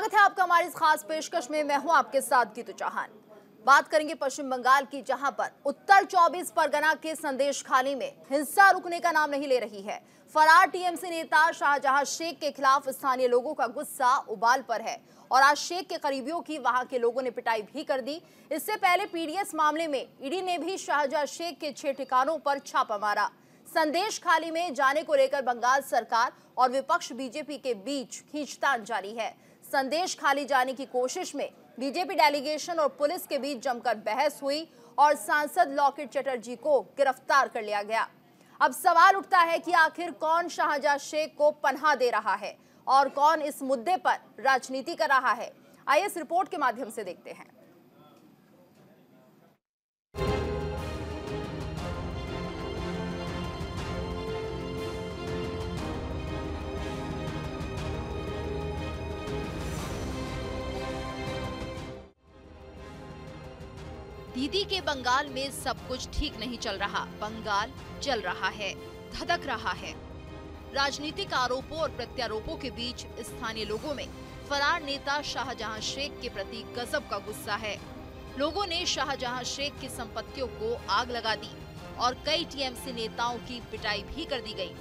स्वागत है आपका हमारी इस खास पेशकश में। मैं हूं आपके साथ गीतू चौहान। बात करेंगे पश्चिम बंगाल की, जहां पर उत्तर 24 परगना के संदेश खाली में हिंसा रुकने का नाम नहीं ले रही है। फरार टीएमसी नेता शाहजहां शेख के खिलाफ स्थानीय लोगों का गुस्सा उबाल पर है और आज शेख के करीबियों की वहां के लोगों ने पिटाई भी कर दी। इससे पहले पीडीएस मामले में ईडी ने भी शाहजहां शेख के 6 ठिकानों पर छापा मारा। संदेश खाली में जाने को लेकर बंगाल सरकार और विपक्ष बीजेपी के बीच खींचतान जारी है। संदेश खाली जाने की कोशिश में बीजेपी डेलीगेशन और पुलिस के बीच जमकर बहस हुई और सांसद लॉकेट चटर्जी को गिरफ्तार कर लिया गया। अब सवाल उठता है कि आखिर कौन शाहजहां शेख को पनाह दे रहा है और कौन इस मुद्दे पर राजनीति कर रहा है। आइए इस रिपोर्ट के माध्यम से देखते हैं। दीदी के बंगाल में सब कुछ ठीक नहीं चल रहा। बंगाल जल रहा है, धधक रहा है। राजनीतिक आरोपों और प्रत्यारोपों के बीच स्थानीय लोगों में फरार नेता शाहजहां शेख के प्रति गजब का गुस्सा है। लोगों ने शाहजहां शेख की संपत्तियों को आग लगा दी और कई टीएमसी नेताओं की पिटाई भी कर दी गई।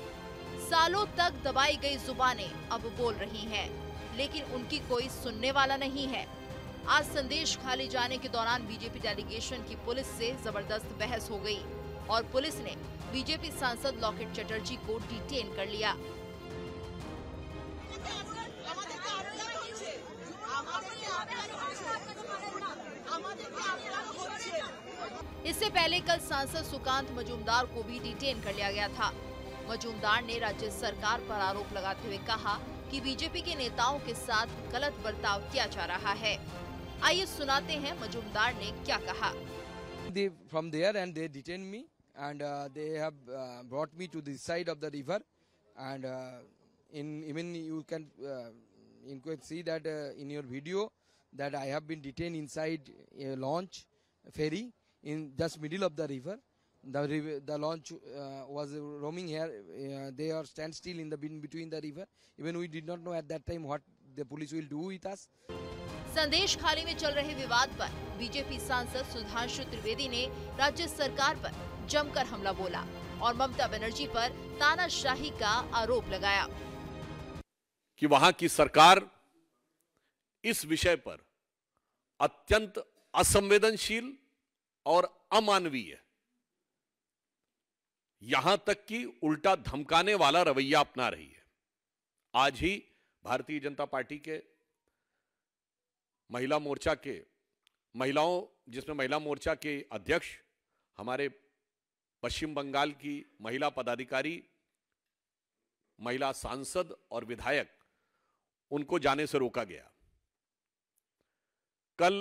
सालों तक दबाई गई जुबानें अब बोल रही हैं, लेकिन उनकी कोई सुनने वाला नहीं है। आज संदेश खाली जाने के दौरान बीजेपी डेलीगेशन की पुलिस से जबरदस्त बहस हो गई और पुलिस ने बीजेपी सांसद लॉकेट चटर्जी को डिटेन कर लिया। इससे पहले कल सांसद सुकांत मजूमदार को भी डिटेन कर लिया गया था। मजूमदार ने राज्य सरकार पर आरोप लगाते हुए कहा कि बीजेपी के नेताओं के साथ गलत बर्ताव किया जा रहा है। आइए सुनाते हैं मजूमदार ने क्या कहा। From there and they detained me and they have brought me to the side of the river and even you can see that in your video that I have been detained inside a launch ferry in just middle of the river. The launch was roaming here. They are stand still in between the river. Even we did not know at that time what the police will do with us. संदेश खाली में चल रहे विवाद पर BJP सांसद सुधांशु त्रिवेदी ने राज्य सरकार पर जमकर हमला बोला और ममता बनर्जी पर तानाशाही का आरोप लगाया कि वहां की सरकार इस विषय पर अत्यंत असंवेदनशील और अमानवीय, यहां तक कि उल्टा धमकाने वाला रवैया अपना रही है। आज ही भारतीय जनता पार्टी के महिला मोर्चा के जिसमें महिला मोर्चा के अध्यक्ष, हमारे पश्चिम बंगाल की महिला पदाधिकारी, महिला सांसद और विधायक, उनको जाने से रोका गया। कल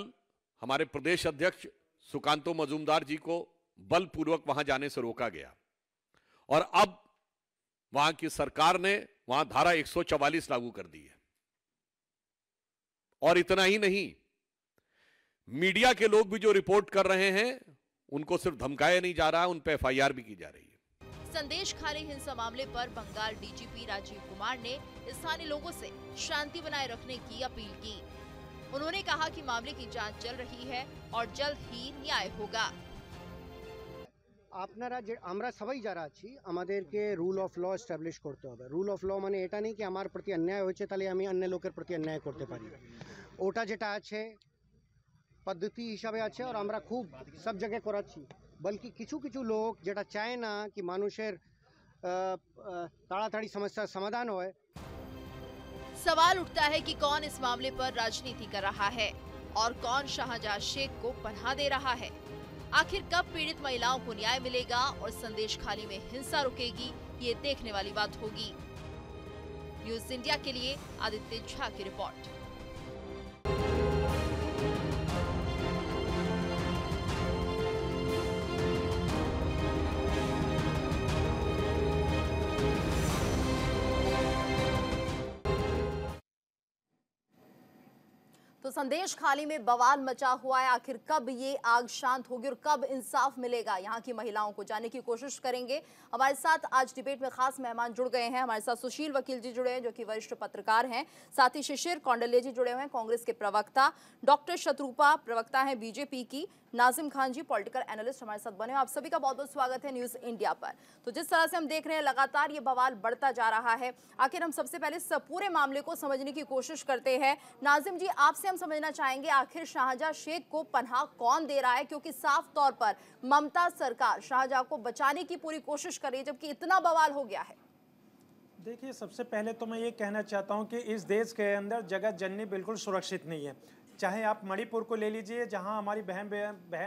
हमारे प्रदेश अध्यक्ष सुकांतो मजूमदार जी को बलपूर्वक वहां जाने से रोका गया और अब वहां की सरकार ने वहां धारा 144 लागू कर दी है। और इतना ही नहीं, मीडिया के लोग भी जो रिपोर्ट कर रहे हैं उनको सिर्फ धमकाया नहीं जा रहा, उन पर एफआईआर भी की जा रही है। संदेश खाली हिंसा मामले पर बंगाल डीजीपी राजीव कुमार ने स्थानीय लोगों से शांति बनाए रखने की अपील की। उन्होंने कहा कि मामले की जांच चल रही है और जल्द ही न्याय होगा। আপনারা যে আমরা সবাই যারা আছি আমাদেরকে রুল অফ ল এস্টাবলিশ করতে হবে। রুল অফ ল মানে এটা নেই কি আমার প্রতি অন্যায় হয়েছে তাহলে আমি অন্য লোকের প্রতি অন্যায় করতে পারি। ওটা যেটা আছে পদ্ধতি হিসাবে আছে আর আমরা খুব সব জায়গায় করাচ্ছি। বলকি কিছু কিছু লোক যেটা চায় না কি মানুষের তাড়াতাড়ি সমস্যার সমাধান হয়। सवाल उठता है कि कौन इस मामले पर राजनीति कर रहा है और कौन शाहजहां शेख को पनाह दे रहा है। आखिर कब पीड़ित महिलाओं को न्याय मिलेगा और संदेश खाली में हिंसा रुकेगी, ये देखने वाली बात होगी। न्यूज इंडिया के लिए आदित्य झा की रिपोर्ट। तो संदेश खाली में बवाल मचा हुआ है, आखिर कब ये आग शांत होगी और कब इंसाफ मिलेगा यहाँ की महिलाओं को, जानने की कोशिश करेंगे। हमारे साथ आज डिबेट में खास मेहमान जुड़ गए हैं। हमारे साथ सुशील वकील जी जुड़े हैं जो कि वरिष्ठ पत्रकार हैं, साथ ही शिशिर कौंडल्य जी जुड़े हुए हैं, कांग्रेस के प्रवक्ता, डॉक्टर शत्रुपा प्रवक्ता हैं बीजेपी की, नाजिम खान जी पॉलिटिकल एनालिस्ट हमारे साथ बने। आप सभी का बहुत बहुत स्वागत है न्यूज इंडिया पर। तो जिस तरह से हम देख रहे हैं लगातार ये बवाल बढ़ता जा रहा है, आखिर हम सबसे पहले इस पूरे मामले को समझने की कोशिश करते हैं। नाजिम जी, आपसे हम समझना चाहेंगे आखिर शाहजहां शेख को पनाह कौन दे रहा है, क्योंकि साफ तौर पर ममता सरकार शाहजहां को बचाने की पूरी कोशिश कर रही है जबकि इतना बवाल हो गया है। देखिए, सबसे पहले तो मैं ये कहना चाहता हूँ कि इस देश के अंदर जगत जननी बिल्कुल सुरक्षित नहीं है। चाहे आप मणिपुर को ले लीजिए जहां हमारी बहन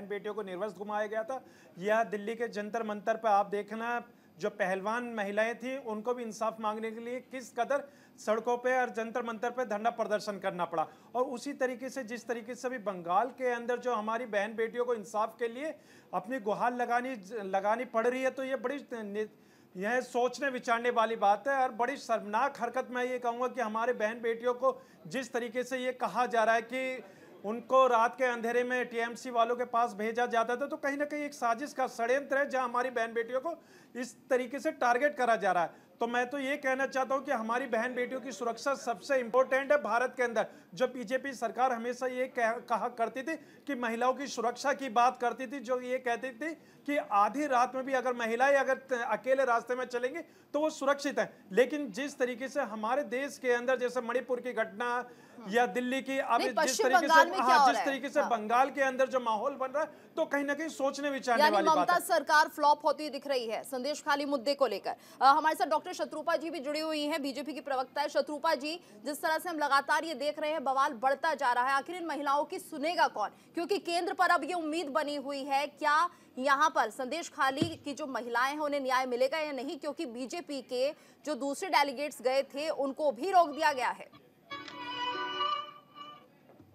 बेटियों को निर्वस्त्र घुमाया गया था, या दिल्ली के जंतर मंतर पर आप देखना जो पहलवान महिलाएं थी उनको भी इंसाफ मांगने के लिए किस कदर सड़कों पे और जंतर मंतर पे धरना प्रदर्शन करना पड़ा। और उसी तरीके से जिस तरीके से भी बंगाल के अंदर जो हमारी बहन बेटियों को इंसाफ के लिए अपनी गुहार लगानी पड़ रही है, तो ये बड़ी यह सोचने विचारने वाली बात है और बड़ी शर्मनाक हरकत। मैं ये कहूँगा कि हमारे बहन बेटियों को जिस तरीके से ये कहा जा रहा है कि उनको रात के अंधेरे में टीएमसी वालों के पास भेजा जाता था, तो कहीं ना कहीं एक साजिश का षड्यंत्र है जहां हमारी बहन बेटियों को इस तरीके से टारगेट करा जा रहा है। तो मैं तो ये कहना चाहता हूं कि हमारी बहन बेटियों की सुरक्षा सबसे इंपॉर्टेंट है भारत के अंदर। जो बीजेपी सरकार हमेशा ये कहा करती थी कि महिलाओं की सुरक्षा की बात करती थी, जो ये कहती थी कि आधी रात में भी अगर महिलाएं अगर अकेले रास्ते में चलेंगी तो वो सुरक्षित है। लेकिन जिस तरीके से हमारे देश के अंदर जैसे मणिपुर की घटना या दिल्ली की, अब जिस तरीके से बंगाल के अंदर जो माहौल बन रहा है, तो कहीं ना कहीं सोचने विचारने वाली बात है। ममता सरकार फ्लॉप होती दिख रही है संदेश खाली मुद्दे को लेकर। हमारे साथ डॉक्टर शत्रुपा जी भी जुड़ी हुई हैं, बीजेपी की प्रवक्ता है। शत्रुपा जी, जिस तरह से हम लगातार ये देख रहे हैं बवाल बढ़ता जा रहा है, आखिर इन महिलाओं की सुनेगा कौन? क्योंकि केंद्र पर अब ये उम्मीद बनी हुई है, क्या यहाँ पर संदेश खाली की जो महिलाएं हैं उन्हें न्याय मिलेगा या नहीं, क्योंकि बीजेपी के जो दूसरे डेलीगेट्स गए थे उनको भी रोक दिया गया है।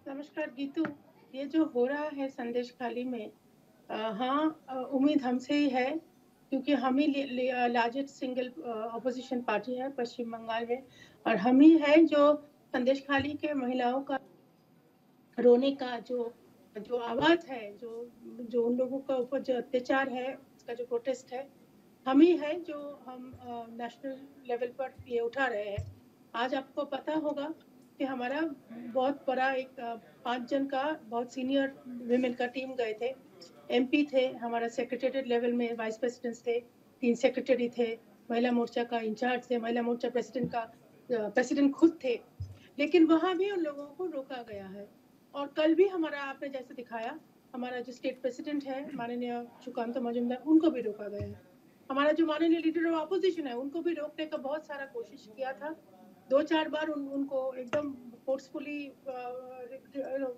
नमस्कार गीतू, ये जो हो रहा है संदेश खाली में, हाँ उम्मीद हमसे ही है, क्योंकि हम ही लार्जेस्ट सिंगल ऑपोजिशन पार्टी है पश्चिम बंगाल में, और हम ही है जो संदेश खाली के महिलाओं का रोने का जो आवाज है, जो उन लोगों का ऊपर जो अत्याचार है उसका जो प्रोटेस्ट है, हम ही है जो हम नेशनल लेवल पर ये उठा रहे हैं। आज आपको पता होगा कि हमारा बहुत बड़ा एक 5 जन का बहुत सीनियर विमेन का टीम गए थे, एमपी थे, हमारा सेक्रेटरीट लेवल में वाइस प्रेसिडेंट थे, 3 सेक्रेटरी थे, महिला मोर्चा का इंचार्ज थे, महिला मोर्चा प्रेसिडेंट खुद थे, लेकिन वहाँ भी उन लोगों को रोका गया है। और कल भी हमारा आपने जैसे दिखाया, हमारा जो स्टेट प्रेसिडेंट है माननीय सुकांत मजुमदार, उनको भी रोका गया है। हमारा जो माननीय लीडर ऑफ अपोजिशन है उनको भी रोकने का बहुत सारा कोशिश किया था, 2-4 बार उनको एकदम फोर्सफुली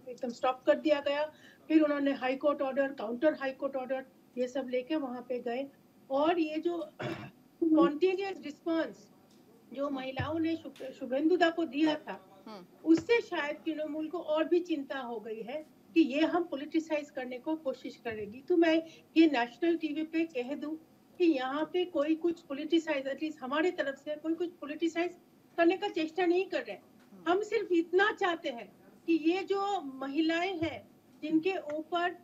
एकदम स्टॉप कर दिया गया। फिर उन्होंने high court order, counter high court order ये सब लेके वहां पे गए। और ये जो स्पॉन्टेनियस रिस्पांस जो महिलाओं ने शुभेंदुदा को दिया था, उससे शायद तृणमूल को और भी चिंता हो गई है कि ये हम पॉलिटिसाइज करने को कोशिश करेगी। तो मैं ये नेशनल टीवी पे कह दूं कि यहाँ पे कोई कुछ पॉलिटिसाइज, एटलीस्ट हमारे तरफ से कोई कुछ पॉलिटिसाइज करने का चेष्टा नहीं कर रहे। हम सिर्फ इतना चाहते हैं कि ये जो महिलाएं हैं जिनके ऊपर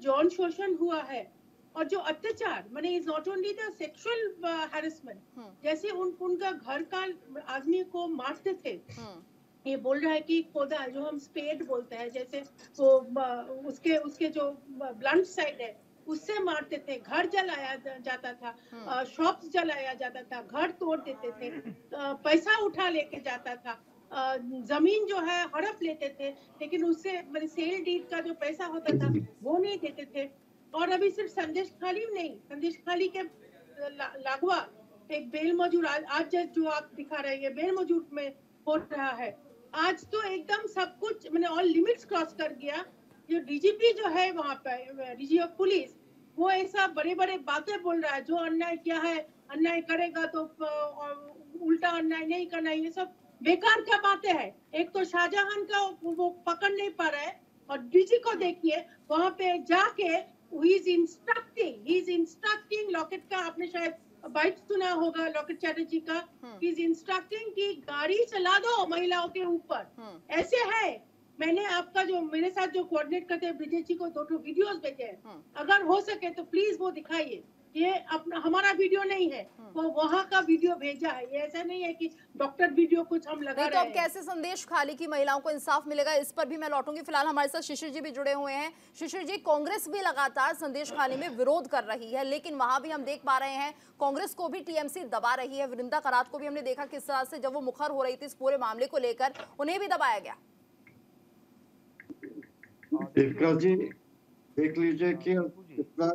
यौन शोषण हुआ है और जो अत्याचार, माने is not only the sexual harassment, जैसे उनका घर का आदमी को मारते थे, ये बोल रहा है कि पौधा जो हम स्पेड बोलते हैं, जैसे वो उसके जो ब्लंट साइड है उससे मारते थे, घर जलाया जाता था, शॉप्स जलाया जाता था, घर तोड़ देते थे, पैसा उठा लेके जाता था, जमीन जो है हड़प लेते थे, लेकिन उससे मतलब सेल डीड का जो पैसा होता था वो नहीं देते थे। और अभी सिर्फ संदेश खाली नहीं, संदेश खाली के लागवा एक बेल मजूर आज जो आप दिखा रहे हैं बेल मजूर में हो रहा है। आज तो एकदम सब कुछ मैंने ऑल लिमिट्स क्रॉस कर गया। जो डीजीपी जो है वहाँ पे, डीजी ऑफ पुलिस, वो ऐसा बड़े बड़े बातें बोल रहा है, जो अन्याय किया है अन्याय करेगा तो उल्टा अन्याय नहीं करना, ये सब बेकार क्या बातें है। एक तो शाहजहां का वो पकड़ नहीं पा रहा है, और डीजी को देखिए वहाँ पे जाके ही इज इंस्ट्रक्टिंग लॉकेट का, आपने शायद बाइट सुना होगा लॉकेट चैटर्जी का, ही इज इंस्ट्रक्टिंग कि गाड़ी चला दो महिलाओं के ऊपर। ऐसे है मैंने आपका जो मेरे साथ जो कोऑर्डिनेट करते हैं ब्रिजेश जी को 2 वीडियोस भेजे हैं, अगर हो सके तो प्लीज वो दिखाइए। ये अपना हमारा वीडियो नहीं है, वो वहाँ का वीडियो भेजा है। ये ऐसा नहीं है कि डॉक्टर वीडियो कुछ हम लगा नहीं तो रहे अब हैं। कैसे संदेश खाली की महिलाओं को इंसाफ मिलेगा, इस पर भी मैं लौटूंगी। फिलहाल हमारे साथ शिशिर जी भी जुड़े हुए हैं। शिशिर जी, कांग्रेस भी लगातार संदेश खाली में विरोध कर रही है, लेकिन वहां भी हम देख पा रहे हैं कांग्रेस को भी टीएमसी दबा रही है। वृंदा करात को भी हमने देखा किस तरह से जब वो मुखर हो रही थी इस पूरे मामले को लेकर, उन्हें भी दबाया गया। देवकर जी देख लीजिए कि इतना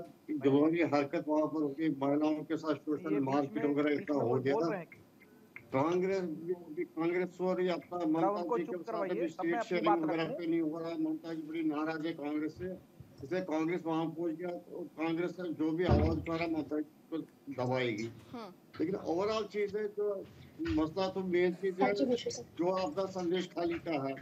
जवानी हरकत वहां पर होगी, महिलाओं के साथ शोषण मारपीट वगैरह इतना हो गया था। कांग्रेस और अपना ममता जी के साथ भी स्टेट शेयरिंग वगैरह पे नहीं हो रहा। ममता जी बड़ी नाराज है कांग्रेस से, इसलिए कांग्रेस वहां पहुंच गया। और कांग्रेस से जो भी आवाज उठा रहा ममता जी को दबाएगी। लेकिन ओवरऑल चीज है जो मसला तो मेन चीज है जो आपका संदेश खाली का है।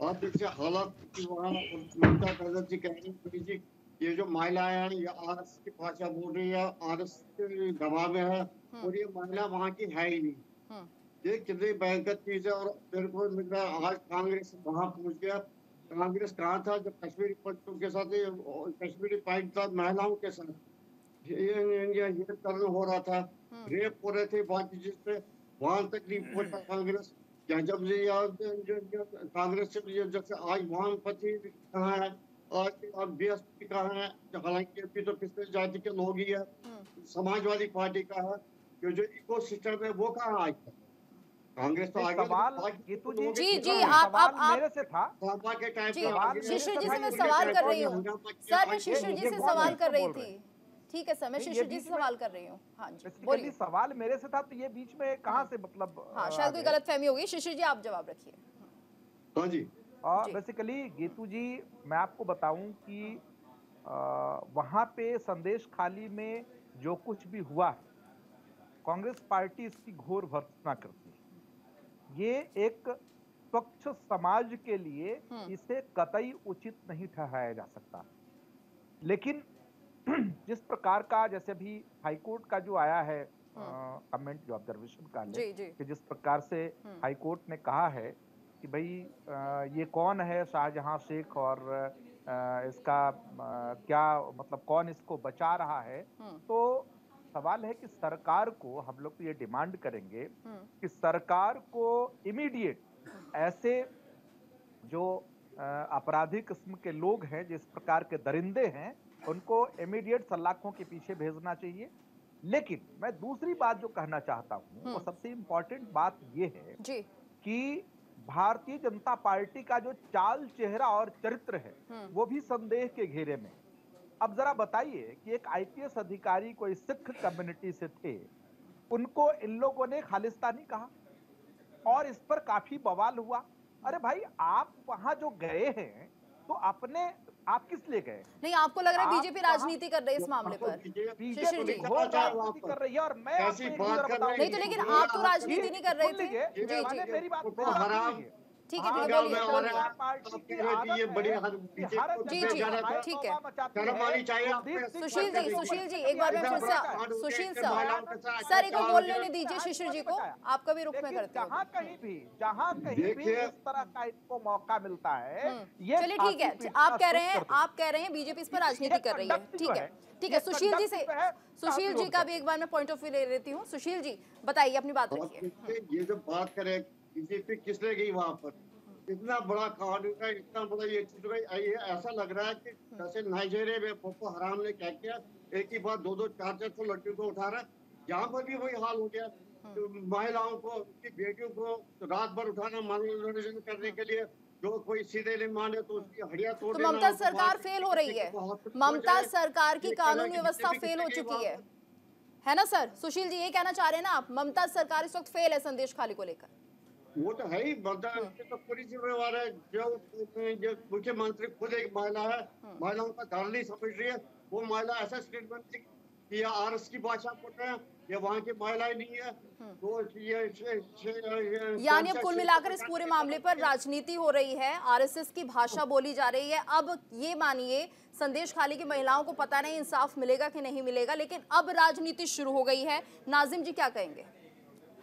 आप देखिए हालात की वहाँ ममता बनर्जी कह रही जी ये जो महिलाएं हैं ये आरएस की भाषा बोल रही है, आरएस के दबाव में है और ये महिला वहाँ की है ही नहीं। ये कितनी भयंकर चीज है। और मेरे को लग रहा है आज कांग्रेस वहाँ पहुंच गया। कांग्रेस कहाँ था जब कश्मीरी पंडितों के साथ, कश्मीरी पंडित था महिलाओं के साथ ये कर्म हो रहा था, रेप हो रहे थे, बाकी चीज पे वहां तक नहीं पहुंचा कांग्रेस। क्या जब कांग्रेस से जैसे आज वामपंथी कहाँ है, आज बीएसपी कहाँ है, हालांकि अभी तो पिछले जाति के लोग ही है, समाजवादी पार्टी का है, जो इको सिस्टम है वो कहाँ आज तक। कांग्रेस तो आगे जी आप मेरे से था के टाइम पे। शिशिर जी से मैं सवाल कर रही हूँ सर, मैं शिशिर जी से सवाल कर रही थी। ठीक है सर, मैं शिशिर जी से सवाल कर रही हूँ। हाँ जी बोलिए। सवाल मेरे से था तो ये बीच में कहाँ से मतलब हाँ शायद कोई गलतफहमी हो गई। शिशिर जी आप जवाब रखिए। हाँ जी। बेसिकली गीतू जी मैं आपको बताऊं कि वहां पे संदेश खाली में जो कुछ भी हुआ है कांग्रेस पार्टी इसकी घोर भर्त्सना करती है। ये एक स्वच्छ समाज के लिए इसे कतई उचित नहीं ठहराया जा सकता। लेकिन जिस प्रकार का जैसे अभी हाईकोर्ट का जो आया है कमेंट जो ऑब्जर्वेशन का है कि जिस प्रकार से हाईकोर्ट ने कहा है कि भाई ये कौन है शाहजहां शेख और इसका क्या मतलब कौन इसको बचा रहा है, तो सवाल है कि सरकार को हम लोग तो ये डिमांड करेंगे कि सरकार को इमीडिएट ऐसे जो आपराधिक किस्म के लोग हैं जिस प्रकार के दरिंदे हैं उनको इमीडिएट सलाखों के पीछे भेजना चाहिए। लेकिन मैं दूसरी बात जो कहना चाहता हूँ वो सबसे इम्पोर्टेंट बात ये है कि भारतीय जनता पार्टी का जो चाल चेहरा और चरित्र है वो भी संदेह के घेरे में। अब जरा बताइए कि एक आईपीएस अधिकारी कोई सिख कम्युनिटी से थे, उनको इन लोगों ने खालिस्तानी कहा और इस पर काफी बवाल हुआ। अरे भाई आप वहां जो गए हैं तो आप किस लिए गए? नहीं आपको लग रहा है बीजेपी राजनीति कर रही है इस मामले पर? शिशिर जी राजनीति कर रही है और मैं नहीं तो लेकिन आप तो राजनीति नहीं कर रहे थे। जी मेरी बात ठीक है ये बड़ी ठीक है। सुशील जी एक बार मैं फिर से सुशील सर एक बार बोलने दीजिए शिशिर जी को, आपका भी रुख में करते हैं। जहाँ कहीं भी इस तरह का इसको मौका मिलता है चलिए ठीक है। आप कह रहे हैं बीजेपी इस पर राजनीति कर रही है। ठीक है सुशील जी का भी एक बार मैं पॉइंट ऑफ व्यू ले लेती हूँ। सुशील जी बताइए अपनी बात रखिए। ये जो बात करें बीजेपी किस ले गई वहां पर, इतना बड़ा कानून का इतना बड़ा ये चीज ये ऐसा लग रहा है कि जैसे नाइजीरिया में बोको हराम ने क्या किया, एक ही बार 2-2 400 लड़कियों को उठा रहा, यहाँ पर भी वही हाल हो गया। तो महिलाओं को उनकी बेटियों को रात भर उठाना मनोरंजन करने के लिए, जो कोई सीधे नहीं माने तो उसकी हड्डियां तोड़ देना। ममता सरकार फेल हो रही है, ममता सरकार की कानून व्यवस्था फेल हो चुकी है ना सर? सुशील जी ये कहना चाह रहे हैं ना आप, ममता सरकार इस वक्त फेल है संदेश खाली को लेकर? वो तो है ही, ममता तो पूरी जिम्मेवार है। जो मुख्यमंत्री खुद एक महिला है, महिलाओं का दर्द नहीं समझ रही है। वो महिला ऐसा स्टेटमेंट कि आरएस की भाषा बोलते हैं, ये वहाँ की महिलाएं नहीं है। तो यानी अब कुल मिलाकर इस पूरे मामले पर राजनीति हो रही है, आरएसएस की भाषा बोली जा रही है। अब ये मानिए संदेश खाली की महिलाओं को पता नहीं इंसाफ मिलेगा कि नहीं मिलेगा, लेकिन अब राजनीति शुरू हो गई है। नाजिम जी क्या कहेंगे?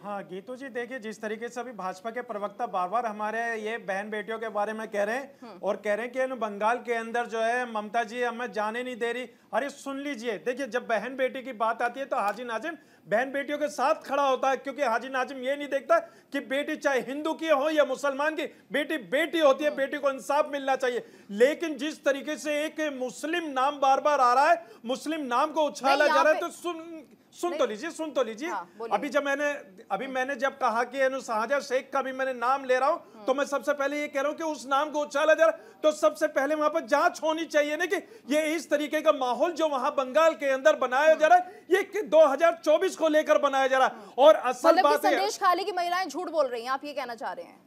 हाँ गीतू जी, देखिए जिस तरीके से अभी भाजपा के प्रवक्ता बार बार हमारे ये बहन बेटियों के बारे में कह रहे हैं और कह रहे हैं कि बंगाल के अंदर जो है ममता जी हमें जाने नहीं दे रही। अरे सुन लीजिए, देखिए जब बहन बेटी की बात आती है तो हाजी नाजिम बहन बेटियों के साथ खड़ा होता है, क्योंकि हाजी नाजिम ये नहीं देखता कि बेटी चाहे हिंदू की हो या मुसलमान की, बेटी बेटी होती है, बेटी को इंसाफ मिलना चाहिए। लेकिन जिस तरीके से एक मुस्लिम नाम बार बार आ रहा है, मुस्लिम नाम को उछाला जा रहा है, तो सुन तो लीजिए। हाँ, अभी मैंने जब कहा कि शाहजहा शेख का भी मैंने नाम ले रहा हूं, तो मैं सबसे पहले ये कह रहा हूं कि उस नाम को उछाला जा रहा है, तो सबसे पहले वहां पर जांच होनी चाहिए ना कि ये इस तरीके का माहौल जो वहां बंगाल के अंदर बनाया जा रहा है, ये 2024 को लेकर बनाया जा रहा है। और असल बात है, संदेश खाली की महिलाएं झूठ बोल रही हैं, आप ये कहना चाह रहे हैं?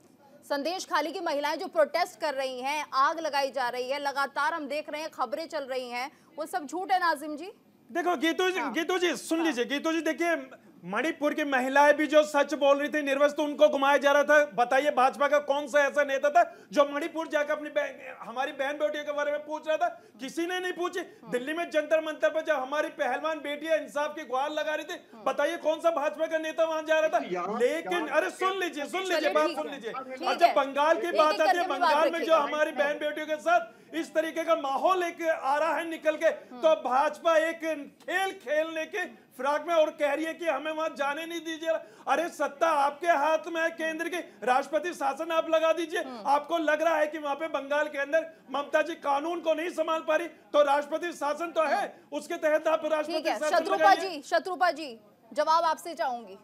संदेश खाली की महिलाएं जो प्रोटेस्ट कर रही हैं, आग लगाई जा रही है, लगातार हम देख रहे हैं, खबरें चल रही हैं, वो सब झूठ है नाजिम जी? देखो गीतू जी सुन लीजिए। गीतू जी देखिए, मणिपुर की महिलाएं भी जो सच बोल रही थी निर्वस्त, उनको घुमाया जा रहा था। बताइए भाजपा का कौन सा ऐसा नेता था जो मणिपुर जाकर अपनी हमारी बहन बेटियों के बारे में पूछ रहा था? किसी ने नहीं पूछी। दिल्ली में जंतर मंतर पर जब हमारी पहलवान बेटियां इंसाफ की गुहार लगा रही थी, बताइए कौन सा भाजपा का नेता वहां जा रहा था? लेकिन अरे सुन लीजिए बात सुन लीजिए। और जब बंगाल की बात आती है, बंगाल में जो हमारी बहन बेटियों के साथ इस तरीके का माहौल एक आ रहा है निकल के, तो भाजपा एक खेल खेलने के फिराक में और कह रही है कि हमें वहां जाने नहीं दीजिए। अरे सत्ता आपके हाथ में है, केंद्र की, राष्ट्रपति शासन आप लगा दीजिए। आपको लग रहा है कि वहां पे बंगाल के अंदर ममता जी कानून को नहीं संभाल पा रही, तो राष्ट्रपति शासन तो है, उसके तहत आप राष्ट्रपति शासन। शत्रुपा जी जवाब आपसे चाहूंगी।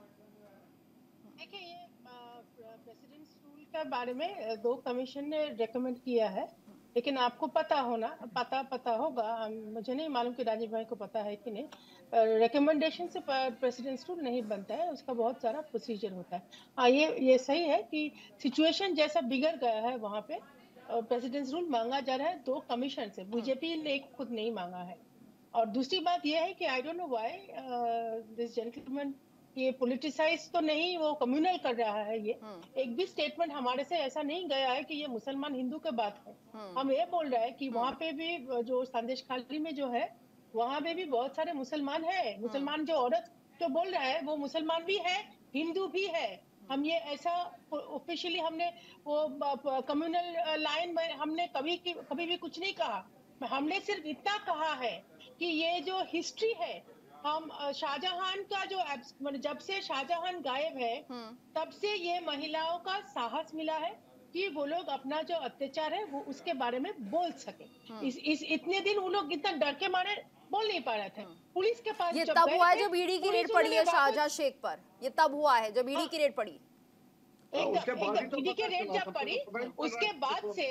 देखिए, ये प्रेसिडेंट्स रूल के बारे में 2 कमीशन ने रेकमेंड किया है, लेकिन आपको पता होगा, मुझे नहीं मालूम कि राजीव भाई को पता है कि नहीं, रिकमेंडेशन से प्रेसिडेंट्स रूल नहीं बनता है, उसका बहुत सारा प्रोसीजर होता है। हाँ, ये सही है कि सिचुएशन जैसा बिगड़ गया है वहाँ पे, प्रेसिडेंट्स रूल मांगा जा रहा है 2 कमीशन से, बीजेपी ने खुद नहीं मांगा है। और दूसरी बात ये है कि I don't know why this gentleman, ये पॉलिटिसाइज तो नहीं, वो कम्युनल कर रहा है। ये एक भी स्टेटमेंट हमारे से ऐसा नहीं गया है कि ये मुसलमान हिंदू के बात है। हम ये बोल रहे हैं कि वहाँ पे भी जो संदेश खाली में जो है, वहाँ पे भी बहुत सारे मुसलमान है। मुसलमान जो औरत जो बोल रहा है वो मुसलमान भी है, हिंदू भी है। हम ये ऐसा ऑफिशियली हमने वो कम्युनल लाइन में हमने कभी भी कुछ नहीं कहा। हमने सिर्फ इतना कहा है कि ये जो हिस्ट्री है, हम शाहजहां का जो जब से शाहजहां गायब है, तब से ये महिलाओं का साहस मिला है कि वो लोग अपना जो अत्याचार है वो उसके बारे में बोल सके। इस इतने दिन वो लोग इतना डर के मारे बोल नहीं पा रहे थे। पुलिस के पास ये तब हुआ है जब ईडी की रेड पड़ी है शाहजहां शेख पर, ये तब हुआ है जब ईडी की रेड पड़ी। ईडी की रेड जब पड़ी, उसके बाद से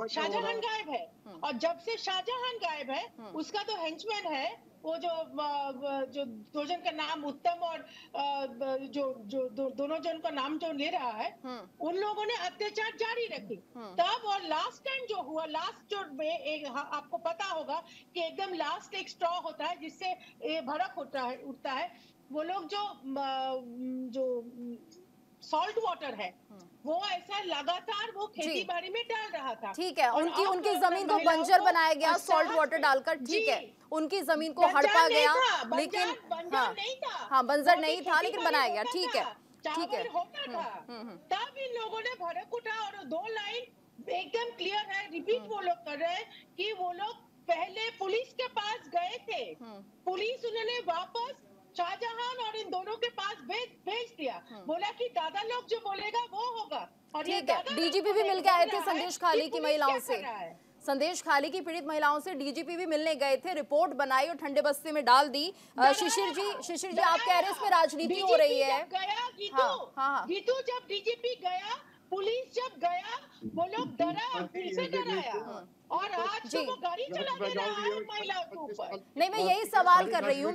शाहजहां गायब है, और जब से शाहजहां गायब है, उसका तो हेंचमैन है, वो जो 2 जन का नाम उत्तम और जो दोनों जन का नाम जो ले रहा है, उन लोगों ने अत्याचार जारी रखी तब। और लास्ट टाइम जो हुआ, लास्ट जो एक आपको पता होगा कि एकदम लास्ट एक स्ट्रॉ होता है जिससे भड़क उठता है। वो लोग जो सॉल्ट वाटर है, वो ऐसा लगातार वो खेती बाड़ी में डाल रहा था। ठीक है, उनकी जमीन को बंजर बनाया गया सॉल्ट वाटर डालकर। ठीक है, उनकी जमीन को हड़पा गया, लेकिन हाँ बंजर नहीं था लेकिन बनाया गया। ठीक है, ठीक है, होता था। तब इन लोगों ने भड़क उठा, और 2 लाइन एकदम क्लियर है, रिपीट वो लोग कर रहे हैं कि वो लोग पहले पुलिस के पास गए थे, पुलिस उन्होंने वापस शाहजहां और इन दोनों के पास भेज दिया, बोला कि दादा लोग जो बोलेगा वो होगा। और ठीक है, डीजीपी भी मिल के आए थे संदेश खाली की महिलाओं से, संदेश खाली की पीड़ित महिलाओं से डीजीपी भी मिलने गए थे, रिपोर्ट बनाई और ठंडे बस्ते में डाल दी। शिशिर जी आप कह रहे हैं इसमें राजनीति हो रही है। गीतू, जब डीजीपी गया, पुलिस जब गया, वो लोग डरा, फिर से डराया, और आज तो वो गाड़ी चला दे रहा है महिलाओं के ऊपर। नहीं, मैं यही सवाल कर रही हूँ,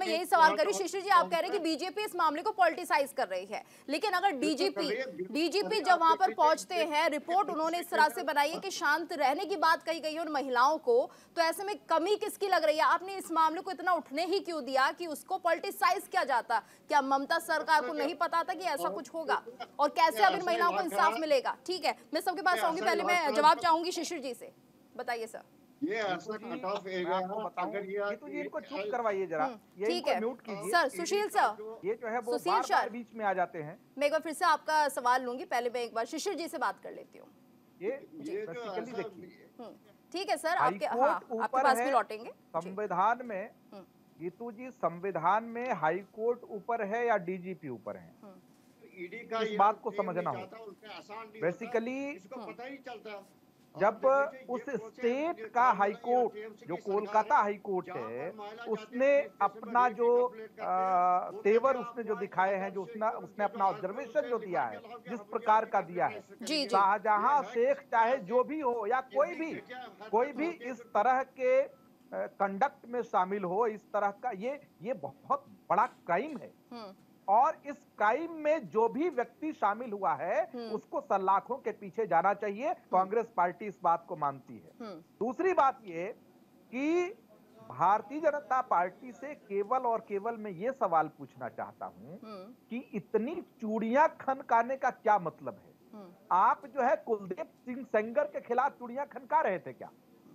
शिशिर जी आप कह रहे हैं कि बीजेपी इस मामले को पॉलिटिसाइज कर रही है, लेकिन अगर डीजीपी जब वहां पर पहुंचते हैं, रिपोर्ट उन्होंने इस तरह से बनाई है कि शांत रहने की बात कही गई है उन महिलाओं को, तो ऐसे में कमी किसकी लग रही है? आपने इस मामले को इतना उठने ही क्यों दिया कि उसको पॉलिटिसाइज किया जाता? क्या ममता सरकार को नहीं पता था कि ऐसा कुछ होगा, और कैसे अब इन महिलाओं को इंसाफ मिलेगा? ठीक है, मैं सबके पास आऊंगी, पहले मैं जवाब चाहूंगी शिशिर जी से, बताइए सर। ये ऐसा कट ऑफ एरिया है, अगर ये गीतू जी इनको चुप करवाइए जरा, ये ठीक है म्यूट कीजिए। सर। सुशील सर, ये जो है वो सुशील बार-बार सर, बीच में आ जाते हैं। मैं एक बार फिर से आपका सवाल लूंगी, पहले मैं एक बार शिशिर जी से बात कर लेती हूँ। ये जो बेसिकली ऐसा देखिए, ठीक है सर, आपके हाँ हाईकोर्ट आपके ऊपर पास है भी लौटेंगे। संविधान में। गीतू जी, संविधान में हाई कोर्ट ऊपर है या डीजीपी ऊपर है? ईडी का इस बात को समझना होगा। बेसिकली इसको पता ही चलता। जब उस स्टेट का हाई कोर्ट जो कोलकाता हाई कोर्ट है, उसने अपना जो तेवर उसने जो दिखाए हैं, जो उसने अपना ऑब्जर्वेशन जो दिया है, जिस प्रकार का दिया है, शाहजहां शेख चाहे जो भी हो या कोई भी इस तरह के कंडक्ट में शामिल हो, इस तरह का ये बहुत बड़ा क्राइम है। और इस क्राइम में जो भी व्यक्ति शामिल हुआ है उसको सलाखों के पीछे जाना चाहिए। कांग्रेस पार्टी इस बात को मानती है। दूसरी बात ये कि भारतीय जनता पार्टी से केवल और केवल मैं ये सवाल पूछना चाहता हूं कि इतनी चूड़ियां खनकाने का क्या मतलब है? आप जो है कुलदीप सिंह सेंगर के खिलाफ चूड़ियां खनका रहे थे क्या?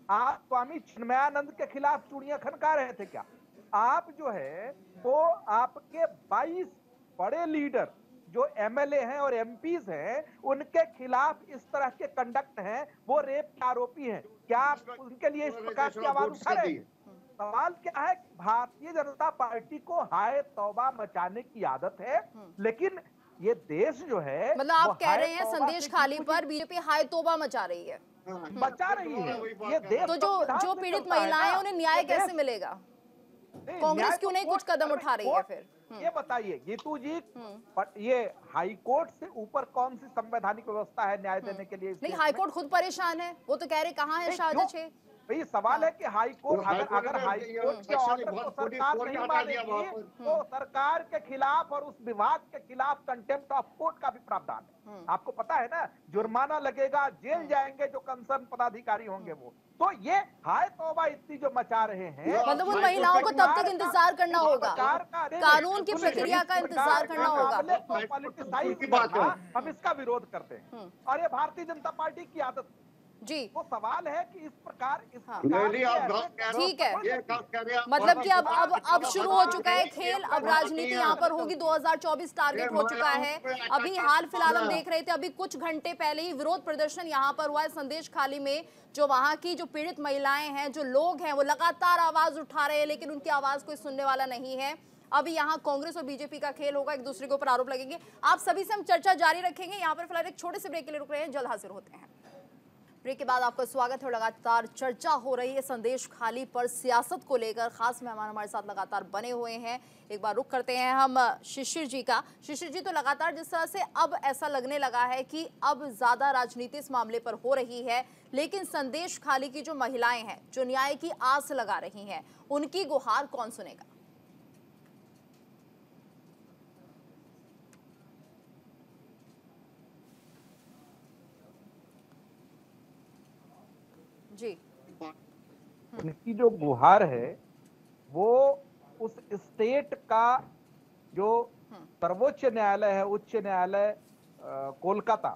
आप स्वामी चिन्मयानंद के खिलाफ चूड़ियां खनका रहे थे क्या? आप जो है वो आपके 22 बड़े लीडर जो एमएलए हैं और एमपीज हैं, उनके खिलाफ इस तरह के कंडक्ट हैं, वो रेप के आरोपी हैं। क्या आप उनके लिए इस प्रकार की आवाज उठा रहे हैं? सवाल क्या है, भारतीय जनता पार्टी को हाय तौबा मचाने की आदत है, लेकिन ये देश जो है, मतलब आप कह रहे हैं संदेश खाली पर बीजेपी हाय तौबा मचा रही है, मचा रही है ये देश। तो जो पीड़ित महिलाएं उन्हें न्याय कैसे मिलेगा? कांग्रेस क्यों नहीं कुछ कदम उठा रही है फिर? ये बताइए गीतू जी, ये हाई कोर्ट से ऊपर कौन सी संवैधानिक व्यवस्था है न्याय देने के लिए? नहीं, हाई कोर्ट खुद परेशान है, वो तो कह रहे कहाँ है शाहजहां शेख। भाई सवाल है कि हाई कोर्ट अगर हाई कोर्ट के ऑर्डर को सरकार नहीं मानेगी तो सरकार के खिलाफ और उस विभाग के खिलाफ कंटेम्प्ट ऑफ कोर्ट का भी प्रावधान है। आपको पता है ना, जुर्माना लगेगा, जेल जाएंगे जो कंसर्न पदाधिकारी होंगे वो। तो ये हाय तौबा इतनी जो मचा रहे हैं, मतलब उन महिलाओं को तब तक इंतजार करना होगा, कानून की प्रक्रिया का इंतजार करना होगा। हम इसका विरोध करते हैं और ये भारतीय जनता पार्टी की आदत जी। वो सवाल है कि इस प्रकार ठीक है, मतलब कि अब शुरू हो चुका है खेल, अब राजनीति यहाँ पर होगी। 2024 टारगेट हो चुका है। अभी हाल फिलहाल हम देख रहे थे, अभी कुछ घंटे पहले ही विरोध प्रदर्शन यहाँ पर हुआ है संदेश खाली में। जो वहाँ की जो पीड़ित महिलाएं हैं, जो लोग हैं, वो लगातार आवाज उठा रहे हैं, लेकिन उनकी आवाज कोई सुनने वाला नहीं है। अभी यहाँ कांग्रेस और बीजेपी का खेल होगा, एक दूसरे के ऊपर आरोप लगेंगे। आप सभी से हम चर्चा जारी रखेंगे। यहाँ पर फिलहाल एक छोटे से ब्रेक के लिए रुक रहे हैं, जल्द हाजिर होते हैं। ब्रेक के बाद आपका स्वागत है। लगातार चर्चा हो रही है संदेश खाली पर, सियासत को लेकर खास मेहमान हमारे साथ लगातार बने हुए हैं। एक बार रुक करते हैं हम शिशिर जी का। शिशिर जी, तो लगातार जिस तरह से अब ऐसा लगने लगा है कि अब ज्यादा राजनीति इस मामले पर हो रही है, लेकिन संदेश खाली की जो महिलाएं हैं, जो न्याय की आस लगा रही हैं, उनकी गुहार कौन सुनेगा? जी, उनकी जो गुहार है वो उस स्टेट का जो सर्वोच्च न्यायालय है, उच्च न्यायालय कोलकाता,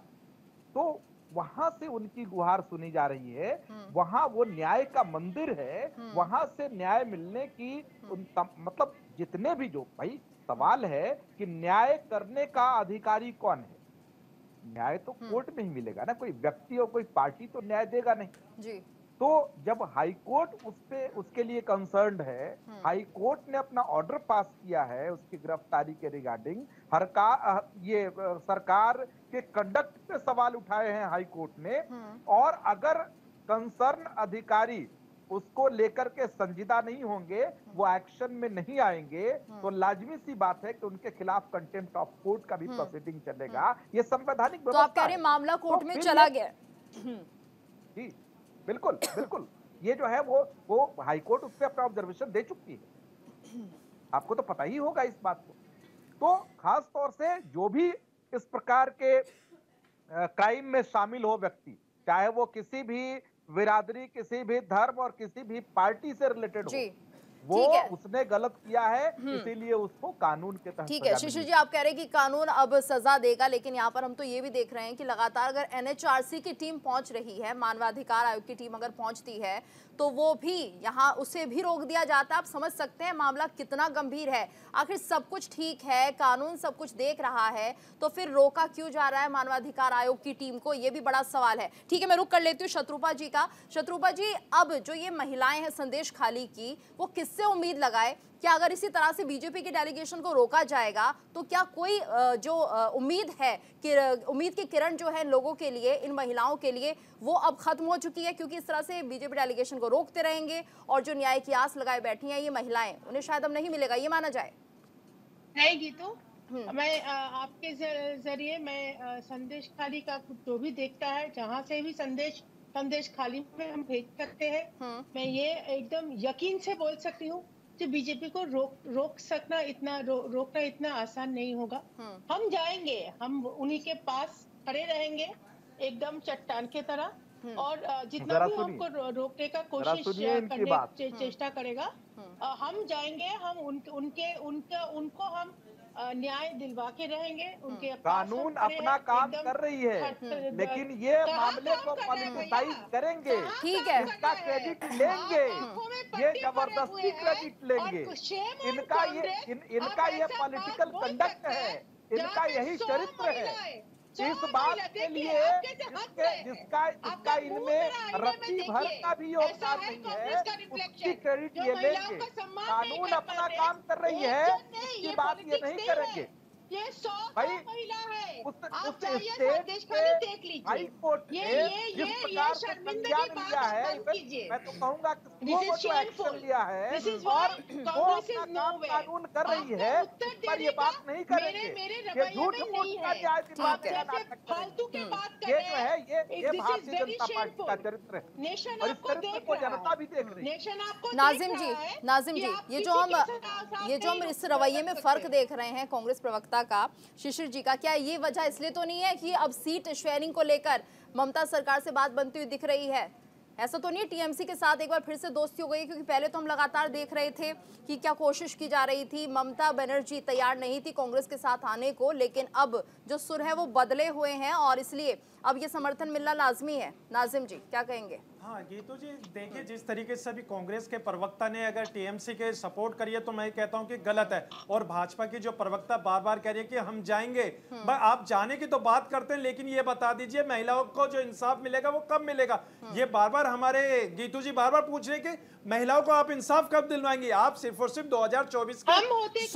तो वहां से उनकी गुहार सुनी जा रही है। वहां वो न्याय का मंदिर है, वहां से न्याय मिलने की मतलब जितने भी जो भाई सवाल है कि न्याय करने का अधिकारी कौन है? न्याय तो कोर्ट में ही मिलेगा ना, कोई व्यक्ति और कोई पार्टी तो न्याय देगा नहीं जी। तो जब हाई कोर्ट उसके लिए कंसर्न्ड है, हाई कोर्ट ने अपना ऑर्डर पास किया है उसकी गिरफ्तारी के रिगार्डिंग, ये सरकार के कंडक्ट पे सवाल उठाए हैं हाई कोर्ट ने, और अगर कंसर्न अधिकारी उसको लेकर के संजीदा नहीं होंगे, वो एक्शन में नहीं आएंगे, तो लाजमी सी बात है कि उनके खिलाफ कंटेम्प्ट ऑफ कोर्ट का भी प्रोसीडिंग चलेगा। ये संवैधानिक तो आप कह रहे हैं मामला कोर्ट में चला गया? जी बिल्कुल बिल्कुल। ये जो है वो हाई कोर्ट उस पर अपना ऑब्जर्वेशन दे चुकी है, आपको तो पता ही होगा इस बात को। तो खास तौर से जो भी इस प्रकार के क्राइम में शामिल हो व्यक्ति, चाहे वो किसी भी बिरादरी, किसी भी धर्म और किसी भी पार्टी से रिलेटेड हो, वो उसने गलत किया है, इसीलिए उसको कानून के तहत ठीक है। शिशिर जी, आप कह रहे हैं कि कानून अब सजा देगा, लेकिन यहाँ पर हम तो ये भी देख रहे हैं कि लगातार अगर एनएचआरसी की टीम पहुंच रही है, मानवाधिकार आयोग की टीम अगर पहुंचती है, तो वो भी यहाँ उसे भी रोक दिया जाता है। आप समझ सकते हैं मामला कितना गंभीर है। आखिर सब कुछ ठीक है, कानून सब कुछ देख रहा है, तो फिर रोका क्यों जा रहा है मानवाधिकार आयोग की टीम को? ये भी बड़ा सवाल है। ठीक है, मैं रुक कर लेती हूँ शत्रुपा जी का। शत्रुपा जी, अब जो ये महिलाएं हैं संदेश खाली की, वो किससे उम्मीद लगाए? क्या अगर इसी तरह से बीजेपी के डेलीगेशन को रोका जाएगा तो क्या कोई जो उम्मीद है कि उम्मीद की किरण जो है लोगों के लिए, इन महिलाओं के लिए, वो अब खत्म हो चुकी है? क्योंकि इस तरह से बीजेपी डेलीगेशन को रोकते रहेंगे और जो न्याय की आस लगाए बैठी हैं ये महिलाएं, उन्हें शायद अब नहीं मिलेगा, ये माना जाए? नहीं गीतू, मैं आपके जरिए मैं संदेश खाली का जो भी देखता है, जहाँ से भी संदेश खाली में हम भेज सकते हैं, मैं ये एकदम यकीन से बोल सकती हूँ कि बीजेपी को रोकना इतना आसान नहीं होगा। हम जाएंगे, हम उन्हीं के पास खड़े रहेंगे एकदम चट्टान के तरह, और जितना भी हमको रोकने का कोशिश करने चेष्टा करेगा, हम जाएंगे, हम उनको हम न्याय दिलवा के रहेंगे। उनके कानून अपना काम कर रही है, लेकिन ये मामले को पॉलिटिसाइज करेंगे। ठीक है, इसका क्रेडिट लेंगे, ये जबरदस्ती क्रेडिट लेंगे। इनका ये पॉलिटिकल कंडक्ट है, इनका यही चरित्र है। इस बात के लिए जिसका इनमें रत्ती भर का भी योगदान नहीं है, उसकी क्रेडिट ये लेंगे। कानून अपना काम कर रही है, इसकी बात ये नहीं करेंगे। ये 100 महिला है। उस स्टेट पे हाई कोर्ट ने जिस प्रकार से संज्ञान लिया है, मैं तो कहूँगा कि वो एक्शन लिया है और वो अपना काम कानून कर रही है, उस पर ये बात नहीं करेंगे। ये झूठ मूठ का न्याय दिलवाने का नाटक करेंगे। ये जो है ये भारतीय जनता पार्टी का चरित्र है और इस चरित्र को जनता भी देख रही है। नाजिम जी, ये जो हम इस रवैये में फर्क देख रहे हैं कांग्रेस प्रवक्ता का, शिशिर जी का, क्या ये वजह इसलिए तो नहीं है कि अब सीट शेयरिंग को लेकर ममता सरकार से बात बनती हुई दिख रही है? ऐसा तो नहीं टीएमसी के साथ एक बार फिर से दोस्ती हो गई? क्योंकि पहले तो हम लगातार देख रहे थे कि क्या कोशिश की जा रही थी, ममता बनर्जी तैयार नहीं थी कांग्रेस के साथ आने को, लेकिन अब जो सुर है वो बदले हुए हैं और इसलिए अब ये समर्थन मिलना लाजमी है। नाजिम जी, क्या कहेंगे? हाँ गीतू जी, देखिए जिस तरीके से अभी कांग्रेस के प्रवक्ता ने अगर टीएमसी के सपोर्ट करी है तो मैं कहता हूं कि गलत है, और भाजपा की जो प्रवक्ता बार बार कह रही है कि हम जाएंगे, आप जाने की तो बात करते हैं, लेकिन ये बता दीजिए महिलाओं को जो इंसाफ मिलेगा वो कब मिलेगा? ये बार बार हमारे गीतू जी बार बार पूछ रहे कि महिलाओं को आप इंसाफ कब दिलवाएंगे? आप सिर्फ और सिर्फ 2024 को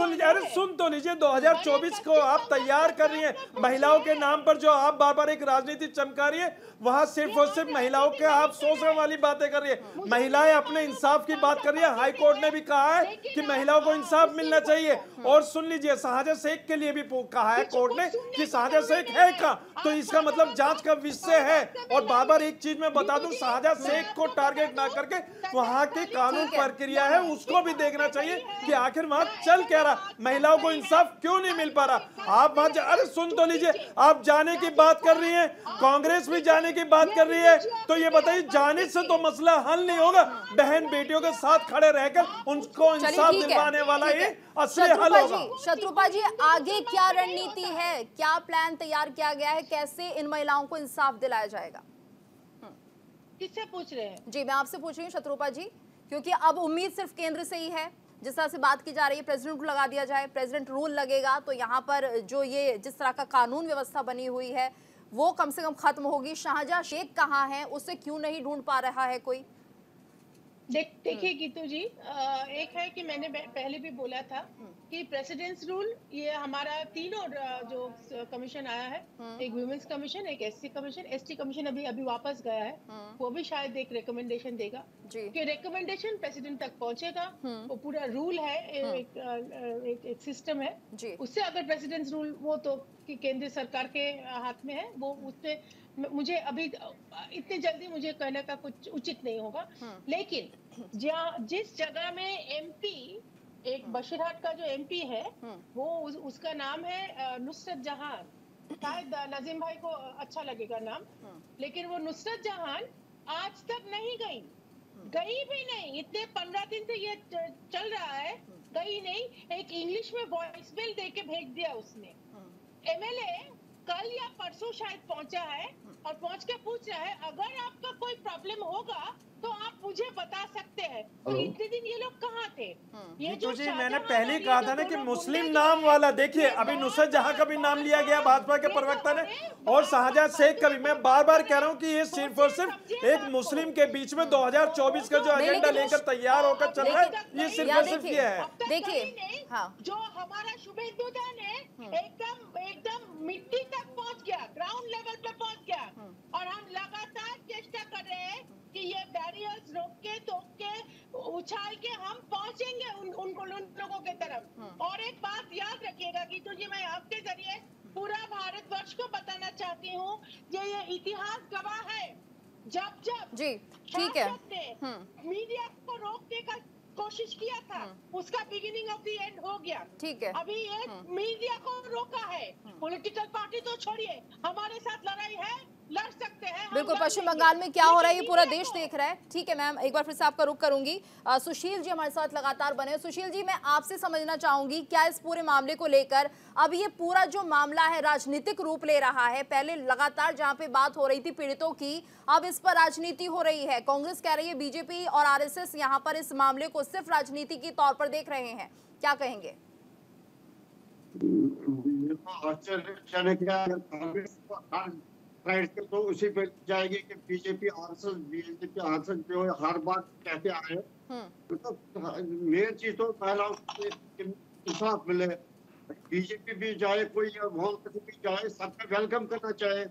सुन तो लीजिए, 2024 को आप तैयार कर रही है महिलाओं के नाम पर, जो आप बार बार एक राजनीति चमका रही है, वहां सिर्फ और सिर्फ महिलाओं के आप सोचने वाली बातें कर रही है। महिलाएं अपने इंसाफ की बात कर रही है। हाई कोर्ट ने भी कहा है कि महिलाओं को इंसाफ मिलना चाहिए। और सुन लीजिए, शाहजा शेख के लिए भी कहा है कोर्ट ने कि शाहजा शेख है का, तो इसका मतलब जांच का विषय है। और बार बार एक चीज मैं बता दूं, शाहजा शेख को टारगेट ना करके वहां की कानून प्रक्रिया है उसको भी देखना चाहिए कि आखिर वहां चल क्या रहा, महिलाओं को इंसाफ क्यों नहीं मिल पा रहा। आप वहां अरे सुन तो लीजिए, आप जाने की बात कर रही हैं, कांग्रेस भी जाने की बात कर रही है, तो ये बताइए जाने से तो मसला हल नहीं होगा। बहन बेटियों के साथ खड़े रहकर उनको इंसाफ दिलवाने वाला ये असली हल होगा। शत्रुपा जी, आगे क्या रणनीति है, क्या प्लान तैयार किया गया है, कैसे इन महिलाओं को इंसाफ दिलाया जाएगा? किससे पूछ रहे हैं? जी मैं आपसे पूछ रही हूँ शत्रुपा जी, क्योंकि अब उम्मीद सिर्फ केंद्र से ही है। जिस तरह से बात की जा रही है प्रेसिडेंट को लगा दिया जाए, प्रेसिडेंट रूल लगेगा तो यहाँ पर जो ये जिस तरह का कानून व्यवस्था बनी हुई है वो कम से कम खत्म होगी। शाहजा शेख कहाँ है, उसे क्यों नहीं ढूंढ पा रहा है कोई? देखिए गीतू जी, एक है कि मैंने पहले भी बोला था कि प्रेसिडेंट्स रूल, ये हमारा तीनों जो कमीशन आया है, एक वुमेन्स कमीशन, एक एससी कमीशन, एसटी कमीशन अभी वापस गया है, वो भी शायद एक रिकमेंडेशन देगा कि रिकमेंडेशन प्रेसिडेंट तक पहुंचेगा। वो पूरा रूल है, एक सिस्टम है, उससे अगर प्रेसिडेंट्स रूल वो तो कि केंद्र सरकार के हाथ में है, वो उससे मुझे अभी इतनी जल्दी मुझे कहने का कुछ उचित नहीं होगा। लेकिन जिस जगह में एमपी, एक बशीरहाट का जो एमपी है, वो उसका नाम है नुसरत जहां, शायद नजीम भाई को अच्छा लगेगा नाम, लेकिन वो नुसरत जहां आज तक नहीं गई। गई भी नहीं, इतने 15 दिन से ये चल रहा है, गई नहीं। एक इंग्लिश में वॉइस मेल दे के भेज दिया उसने। एमएलए कल या परसों शायद पहुंचा है और पहुंच के पूछ रहा है अगर आपका कोई प्रॉब्लम होगा तो आप मुझे बता सकते हैं। तो इतने दिन ये लोग कहाँ थे? ये जीतू जी, मैंने पहले ही कहा था ना कि मुस्लिम नाम वाला, देखिए अभी नुसरत जहां का भी नाम लिया गया भाजपा के प्रवक्ता ने, और शाहजहां शेख का भी। मैं बार बार कह रहा हूं कि ये सिर्फ और सिर्फ एक मुस्लिम के बीच में 2024 का जो एजेंडा लेकर तैयार होकर चल रहा है, ये सिर्फ और सिर्फ ये है। देखिए जो हमारा शुभेंदु है एकदम मिट्टी तक पहुंच गया, ग्राउंड लेवल पे पहुंच गया, और हम लगातार चेष्टा कर रहे हैं कि ये बैरियर्स रोक के टोक के उछाल के हम पहुंचेंगे उन लोगों के तरफ। और एक बात याद रखिएगा गीतू जी, मैं आपके जरिए पूरा भारतवर्ष को बताना चाहती हूँ, ये इतिहास गवाह है, जब जी ठीक है मीडिया को रोकने का कोशिश किया था, उसका बिगिनिंग ऑफ द एंड हो गया। ठीक है, अभी ये मीडिया को रोका है, पॉलिटिकल पार्टी तो छोड़िए, हमारे साथ लड़ाई है, लड़ सकते हैं। बिल्कुल, पश्चिम बंगाल में क्या हो रहा है ये पूरा देश देख रहा है। ठीक है मैम, एक बार फिर से आपका रुख करूंगी। सुशील जी हमारे साथ लगातार बने। सुशील जी, मैं आपसे समझना चाहूंगी क्या इस पूरे मामले को लेकर अब ये पूरा जो मामला है राजनीतिक रूप ले रहा है? पहले लगातार जहां पे बात हो रही थी पीड़ितों की, अब इस पर राजनीति हो रही है। कांग्रेस कह रही है बीजेपी और आरएसएस यहाँ पर इस मामले को सिर्फ राजनीति के तौर पर देख रहे हैं, क्या कहेंगे? तो उसी पे जाएगी कि बीजेपी आरएसएस जो हर बात कहते आ रहे हैं। तो मेन चीज तो महिलाओं को इंसाफ मिले, बीजेपी भी जाए, कोई भी जाए, सबका वेलकम करना चाहे।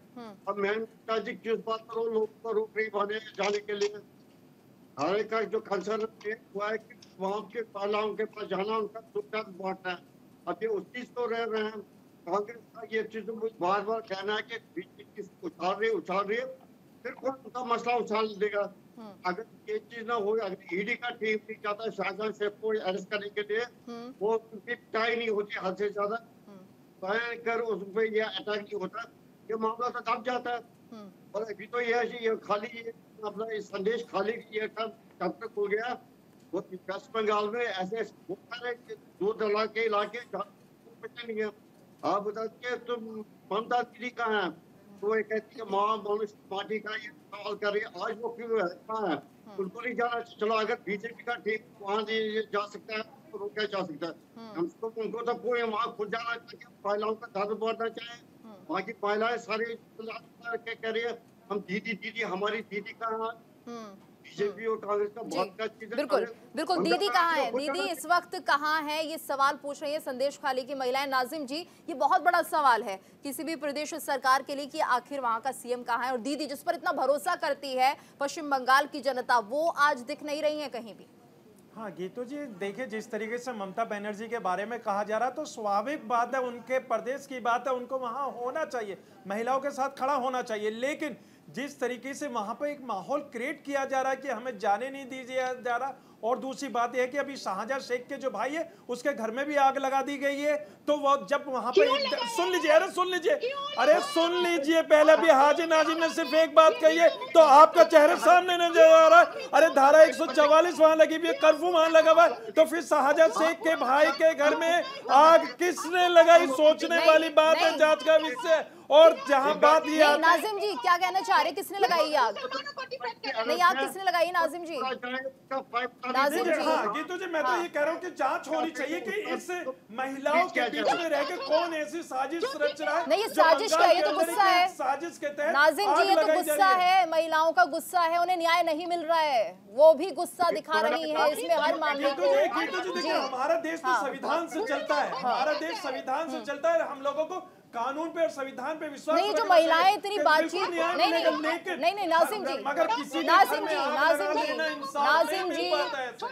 अब मैं जिस बात पर लोगों को रोक नहीं पाने जाने के लिए, हर एक का जो कंसर्न हुआ है कि वहाँ के महिलाओं के पास जाना, उनका दुख दर्द बांटना है। अब ये उस चीज तो रह रहे हैं। कांग्रेस का ये चीज बार बार कहना है कि बीजेपी उछाल रही है, फिर कौन उनका मसला उछाल देगा? अगर ये चीज ना हो, अगर ईडी का टीम नहीं चाहता शाहजहां शेख को अरेस्ट करने के लिए, वो उनकी पिटाई नहीं होती हद से ज्यादा, कर उस पर ये अटैक नहीं होता, ये मामला तो दब जाता है। और अभी तो ये खाली अपना संदेश खाली ये कब तक हो गया। वो वेस्ट बंगाल में ऐसे बहुत सारे दूर दराज के इलाके नहीं है। आप बताइए तुम ममता दीदी कहाँ है? तो वो कहती है मनुष्य पार्टी का ये सवाल कर रही है, आज वो क्यों है, कहाँ है? उनको नहीं जाना। चलो अगर बीजेपी का टीम वहाँ जा सकता है तो रोका जा सकता है, हमको उनको तो कोई वहाँ खुद जाना चाहिए, महिलाओं का दर्द बढ़ना चाहिए। वहाँ की महिलाएं सारी कह रही है हम दीदी हमारी दीदी कहाँ है? बीजेपी और कांग्रेस का बहुत बिल्कुल बिल्कुल, दीदी कहाँ है? दीदी इस वक्त कहाँ है? ये सवाल पूछ रही है संदेश खाली की महिलाएं। नाजिम जी, ये बहुत बड़ा सवाल है किसी भी प्रदेश सरकार के लिए कि आखिर वहां का सीएम कहाँ है, और दीदी जिस पर इतना भरोसा करती है पश्चिम बंगाल की जनता, वो आज दिख नहीं रही है कहीं भी। हाँ गीतू जी, देखिए जिस तरीके से ममता बनर्जी के बारे में कहा जा रहा है, तो स्वाभाविक बात है, उनके प्रदेश की बात है, उनको वहां होना चाहिए, महिलाओं के साथ खड़ा होना चाहिए। लेकिन जिस तरीके से वहां पर एक माहौल क्रिएट किया जा रहा है कि हमें जाने नहीं दिया जा रहा, और दूसरी बात यह है कि अभी शाहजहां शेख के जो भाई है उसके घर में भी आग लगा दी गई है। तो वो जब वहां पे सुन लीजिए, अरे सुन लीजिए पहले। अभी हाजी नाजिम ने सिर्फ एक बात कही है तो आपका चेहरे सामने नजर आ रहा है। अरे धारा 144 वहां लगी हुई है, कर्फ्यू वहां लगा हुआ है, तो फिर शाहजहां शेख के भाई के घर में आग किसने लगाई? सोचने वाली बात है, जांच का विषय। और जहां बात ये नाजिम जी क्या कहना चाह रहे, किसने लगाई आग? नहीं, आग किसने लगाई नाजिम जी? नाजिम जी, हाँ गीतू जी, मैं तो ये कह रहा हूँ कि जांच होनी चाहिए कि इस महिलाओं के बीच में रहकर कौन ऐसी साजिश रच रहा है। नहीं, ये साजिश क्या, ये तो गुस्सा है साजिश के तहत। नाजिम जी, ये तो गुस्सा है, महिलाओं का गुस्सा है, उन्हें न्याय नहीं मिल रहा है, वो भी गुस्सा दिखा रही है इसमें हर मामले को। देखिए हमारा देश तो संविधान से चलता है, हमारा देश संविधान से चलता है, हम लोगों को कानून पे और संविधान पे विश्वास नहीं। जो महिलाएं इतनी बातचीत नहीं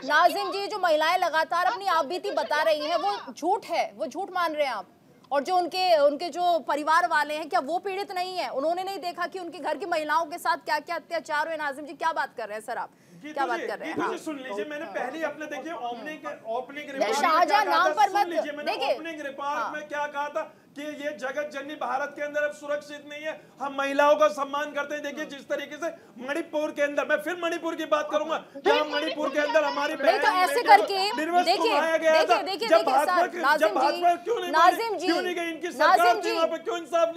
नाजिम जी, जो महिलाएं लगातार अपनी आपबीती बता रही हैं वो झूठ है, वो झूठ मान रहे हैं आप। और जो उनके जो परिवार वाले हैं, क्या वो पीड़ित नहीं है? उन्होंने नहीं देखा कि उनके घर की महिलाओं के साथ क्या क्या अत्याचार हुए? नाजिम जी क्या बात कर रहे हैं सर आप, क्या बात कर रहे हैं? हाँ। सुन लीजिए, मैंने पहले अपने देखिए ओपनिंग शाहजहां नाम पर मत देखिए, ओपनिंग रिमार्क में क्या कहा था कि ये जगत जननी भारत के अंदर अब सुरक्षित नहीं है। हम महिलाओं का सम्मान करते हैं। देखिए जिस तरीके से मणिपुर के अंदर, मैं फिर मणिपुर की बात करूंगा, जहां मणिपुर के अंदर हमारी नहीं तो ऐसे करके देखिए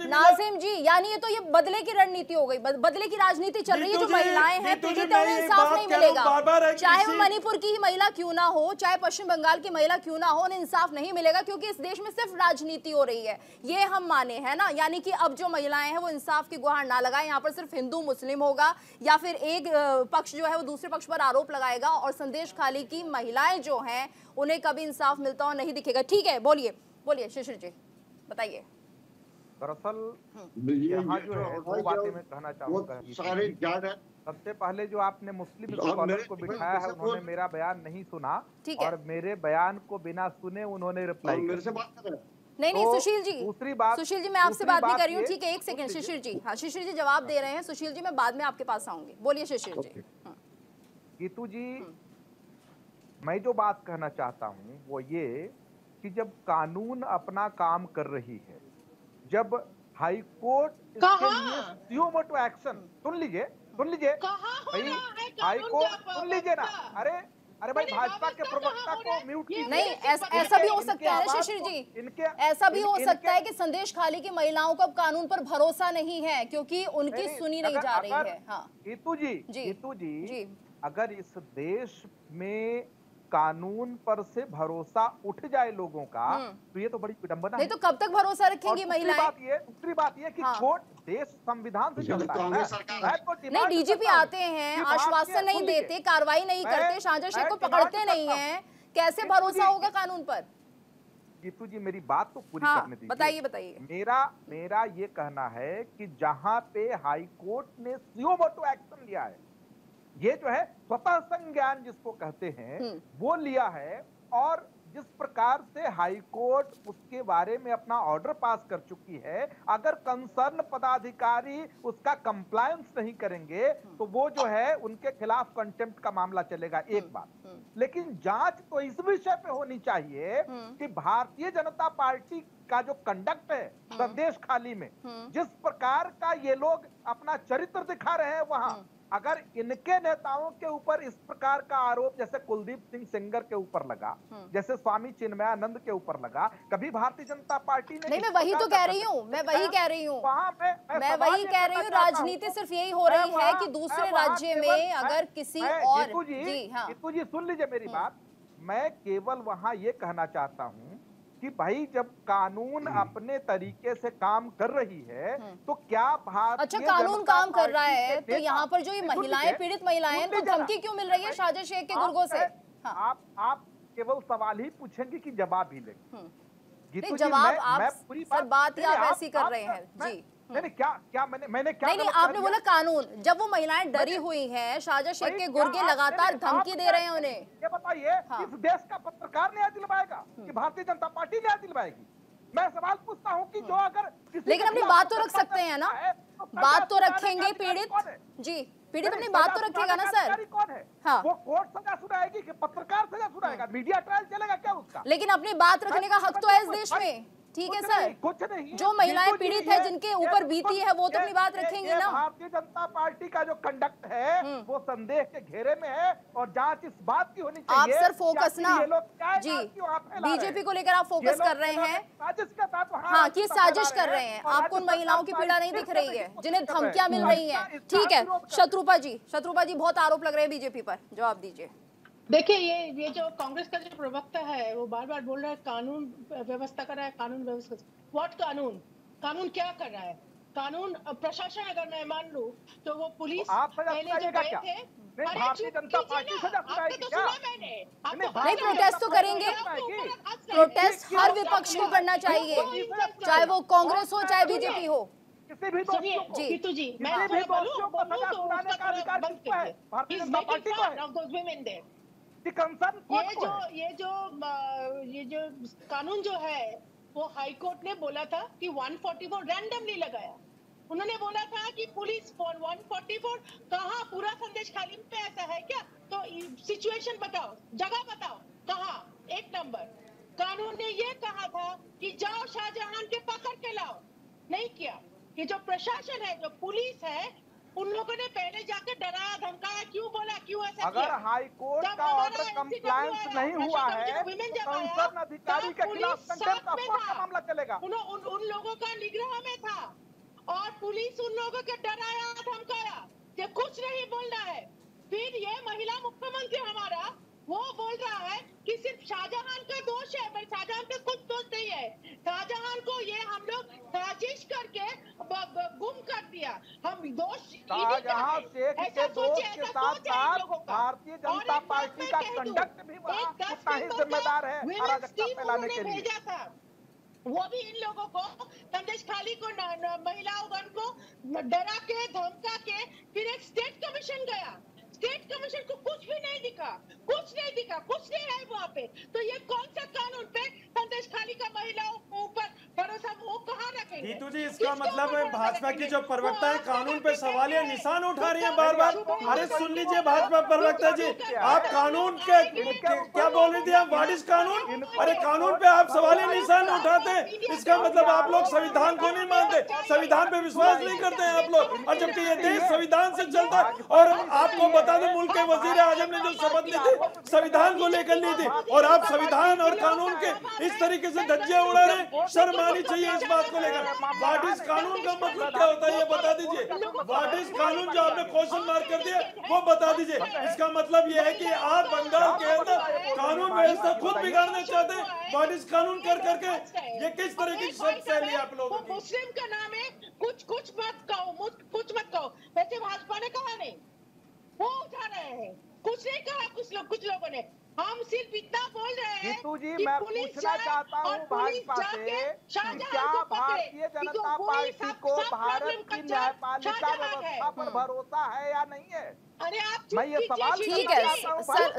नाजिम जी, यानी ये तो ये बदले की रणनीति हो गई, बदले की राजनीति चल रही है। जो महिलाएं हैं पीड़ित है उन्हें इंसाफ नहीं मिलेगा, चाहे वो मणिपुर की ही महिला क्यों ना हो, चाहे पश्चिम बंगाल की महिला क्यों ना हो, उन्हें इंसाफ नहीं मिलेगा क्योंकि इस देश में सिर्फ राजनीति हो रही है। ये हम माने है ना, यानी कि अब जो महिलाएं हैं वो इंसाफ की गुहार ना लगाए, यहाँ पर सिर्फ हिंदू मुस्लिम होगा या फिर एक पक्ष जो है वो दूसरे पक्ष पर आरोप लगाएगा और संदेश खाली की महिलाएं जो हैं उन्हें कभी इंसाफ मिलता हुआ नहीं दिखेगा। ठीक है, बोलिए बोलिए शिशिर जी, बताइए। दरअसल यहाँ जो है दो बातें मैं कहना चाहूंगा। सबसे पहले जो आपने मुस्लिम स्कॉलर को बिठाया है उन्होंने मेरा बयान नहीं सुना और मेरे बयान को बिना सुने उन्होंने रिप्लाई किया। नहीं सुशील जी, दूसरी बात, सुशील जी मैं आपसे बात नहीं कर रही हूँ। ठीक है, एक सेकंड शिशिर जी। हाँ शिशिर जी जवाब दे रहे हैं। सुशील जी मैं बाद में आपके पास आऊंगी, बोलिए शिशिर जी। गीतू जी, मैं जो बात कहना चाहता हूँ वो ये कि जब कानून अपना काम कर रही है, जब हाई कोर्ट इसके लिए सुमोटो एक्शन, सुन लीजिए भाई, हाई कोर्ट सुन लीजिए ना। अरे भाई भाजपा के प्रवक्ता को म्यूट कीजिए। नहीं ऐसा भी हो सकता है ना शिशिर जी, ऐसा भी हो सकता है कि संदेश खाली की महिलाओं को अब कानून पर भरोसा नहीं है क्योंकि उनकी सुनी नहीं जा रही है। हाँ गीतू जी, अगर इस देश में कानून पर से भरोसा उठ जाए लोगों का तो ये तो बड़ी विडंबना है। नहीं तो कब तक भरोसा रखेंगी महिलाएं? दूसरी बात ये कि कोर्ट देश संविधान से चलता है। नहीं डीजीपी आते हैं, आश्वासन नहीं देते, कार्रवाई नहीं करते, शाहजहां शेख को पकड़ते नहीं हैं, कैसे भरोसा होगा कानून पर? गीतू जी मेरी बात तो पूरी करने दीजिए। बताइए। मेरा ये कहना है कि जहां पे हाई कोर्ट ने सुमोटो एक्शन लिया है, ये जो है स्वतः संज्ञान जिसको कहते हैं वो लिया है, और जिस प्रकार से हाई कोर्ट उसके बारे में अपना ऑर्डर पास कर चुकी है, अगर कंसर्न पदाधिकारी उसका कंप्लायंस नहीं करेंगे तो वो जो है उनके खिलाफ कंटेम्प्ट का मामला चलेगा। एक बात, लेकिन जांच तो इस विषय पे होनी चाहिए कि भारतीय जनता पार्टी का जो कंडक्ट है संदेश खाली में, जिस प्रकार का ये लोग अपना चरित्र दिखा रहे हैं वहां, अगर इनके नेताओं के ऊपर इस प्रकार का आरोप जैसे कुलदीप सिंह सेंगर के ऊपर लगा, जैसे स्वामी चिन्मयानंद के ऊपर लगा, कभी भारतीय जनता पार्टी ने नहीं, मैं वही तो कह रही हूँ, मैं वही कह रही हूँ, राजनीति सिर्फ यही हो रही है कि दूसरे राज्य में अगर किसी और गीतू जी सुन लीजिए मेरी बात, मैं केवल वहां ये कहना चाहता हूँ कि भाई जब कानून अपने तरीके से काम कर रही है तो क्या भारतीय कानून काम कर रहा है तो यहाँ पर जो ये महिलाएं, पीड़ित महिलाएं, तो धमकी क्यों मिल रही है शाहजहां शेख के गुर्गों से? आप केवल सवाल ही पूछेंगे कि जवाब ही लेंगे। जवाब आप बात ही आप ऐसी कर रहे हैं जी। मैंने क्या नहीं आपने बोला कानून, जब वो महिलाएं डरी हुई हैं, शाहजहां शेख के गुर्गे लगातार धमकी दे रहे हैं उन्हें। ये बताइए इस देश का पत्रकार न्याय दिलवाएगा कि भारतीय जनता पार्टी न्याय दिलवाएगी? मैं सवाल पूछता हूँ कि जो अगर लेकिन अपनी बात तो रख सकते हैं ना, बात तो रखेंगे पीड़ित जी, पीड़ित अपनी बात तो रखेगा ना सर। कौन है? हाँ। वो कोर्ट सजा सुनाएगी कि पत्रकार सजा सुनाएगा? मीडिया ट्रायल चलेगा क्या उसका? लेकिन अपनी बात रखने का हक तो है इस देश में। ठीक है सर, कुछ नहीं, जो महिलाएं पीड़ित है, जिनके ऊपर बीती है, वो तो अपनी बात रखेंगी ना। भारतीय जनता पार्टी का जो कंडक्ट है वो संदेह के घेरे में है और जांच इस बात की होनी चाहिए। आप सर फोकस ना जी, बीजेपी को लेकर आप फोकस कर रहे हैं हाँ कि साजिश कर रहे हैं, आपको उन महिलाओं की पीड़ा नहीं दिख रही है जिन्हें धमकियां मिल रही है। ठीक है शत्रुपा जी बहुत आरोप लग रहे हैं बीजेपी पर, जवाब दीजिए। देखिए ये जो कांग्रेस का जो प्रवक्ता है वो बार बार बोल रहा है कानून व्यवस्था कर रहा है, कानून व्यवस्था। व्हाट कानून क्या कर रहा है? कानून प्रशासन अगर मैं मान लूं तो वो पुलिस पहले जो गए थे, भारतीय जनता पार्टी सजा सुनाएगी क्या? नहीं प्रोटेस्ट तो करेंगे, प्रोटेस्ट हर विपक्ष को करना चाहिए, चाहे वो कांग्रेस हो चाहे बीजेपी हो। किसी भी गीतू जी मैं ये जो कानून जो है वो हाई कोर्ट ने बोला था कि 144 रैंडमली लगाया। उन्होंने बोला था कि पुलिस 144 कहाँ, पूरा संदेश खाली पे ऐसा है क्या? तो सिचुएशन बताओ, जगह बताओ, कहाँ? एक नंबर कानून ने ये कहा था कि जाओ शाहजहां के पकड़ के लाओ, नहीं किया। ये जो प्रशासन है, जो पुलिस है, उन लोगों ने पहले जाके डराया धमकाया, क्यों बोला, क्यों ऐसा अगर किया? हाई कोर्ट जब का हमारा ऑर्डर NCW कंप्लायंस आया, नहीं हुआ नेशनल है कमीशन ऑफ वुमेन तो जब आया, कंसर्न अधिकारी तब के खिलाफ पुलिस कंटेम्प्ट साथ ऑफ में कोर्ट का था। मामला चलेगा। उन लोगों का निग्रह में था और पुलिस उन लोगों के डराया धमकाया कि कुछ नहीं बोलना है। फिर ये महिला मुख्यमंत्री हमारा वो बोल रहा है कि सिर्फ शाहजहां का दोष है, पर शाहजहां पे कुछ दोष नहीं है। शाहजहां को ये हम लोग साजिश करके गुम कर दिया। हम दोष शाहजहां शेख के दोस्त के साथ साथ भारतीय जनता पार्टी का कंडक्ट भी उतना ही जिम्मेदार है अराजकता फैलाने के लिए। भेजा था वो भी इन लोगों को, संदेश खाली को, महिलाओं को डरा के धमका के, फिर एक स्टेट कमीशन गया। स्टेट कमीशन को कुछ भी नहीं दिखा, कुछ नहीं है वहाँ पे। तो ये कौन सा कानून पे संदेश खाली का महिलाओं के ऊपर भरोसा वो कहाँ रखेंगे? गीतू जी, इसका मतलब है भाजपा की जो प्रवक्ता है कानून पे सवाल या निशान उठा रही है बार बार। अरे सुन लीजिए भाजपा प्रवक्ता जी, आप कानून के क्या बोल रही थी, आप व्हाट इज कानून? अरे कानून पे आप सवाल या निशान उठाते हैं, इसका मतलब आप लोग संविधान को नहीं मानते, संविधान पे विश्वास नहीं करते हैं आप लोग। और जबकि ये देश संविधान से चलता है। और आपको बता दें, मुल्क के वजीर आजम ने जो शपथ ली थी संविधान को लेकर ली थी, और आप संविधान और कानून के इस तरीके से धज्जियां उड़ा रहे। शर्म आनी चाहिए इस बात को लेकर। व्हाट इज कानून का मतलब क्या होता है ये बता दीजिए। व्हाट इज कानून जो आपने क्वेश्चन मार्क कर दिया वो बता दीजिए। इसका मतलब ये है कि आप बंगाल के अंदर कानून व्यवस्था खुद बिगाड़ना चाहते हैं। व्हाट इज कानून कर करके ये किस तरह की शब्द शैली आप लोगों की? मुस्लिम का नाम है, कुछ मत कहो। वैसे भाजपा ने कहा नहीं, वो उठा रहे हैं। कुछ नहीं कहा कुछ लोगों ने। हम सिर्फ इतना बोल रहे हैं गीतू जी, कि मैं पुलिस पूछना जाए चाहता हूँ और पुलिस भाजपा जाके से कि शाहजहां क्या को पकड़े, भारतीय क्योंकि जनता पुलिस पार्टी को सब भारत प्रॉब्लम का की जड़ न्यायपालिका शाहजहां है। व्यवस्था पर भरोसा है या नहीं है? अरे आप मैं ये सवाल ठीक है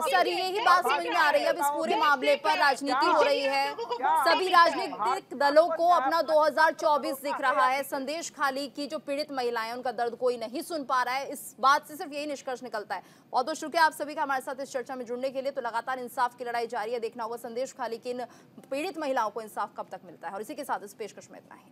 सर, यही बात समझ में आ रही है। अब इस पूरे मामले पर राजनीति हो रही है, सभी राजनीतिक दलों को अपना 2024 दिख रहा है। संदेश खाली की जो पीड़ित महिलाएं, उनका दर्द कोई नहीं सुन पा रहा है। इस बात से सिर्फ यही निष्कर्ष निकलता है। बहुत बहुत शुक्रिया आप सभी का हमारे साथ इस चर्चा में जुड़ने के लिए। तो लगातार इंसाफ की लड़ाई जारी है, देखना होगा संदेश खाली की इन पीड़ित महिलाओं को इंसाफ कब तक मिलता है। और इसी के साथ इस पेशकश में इतना ही।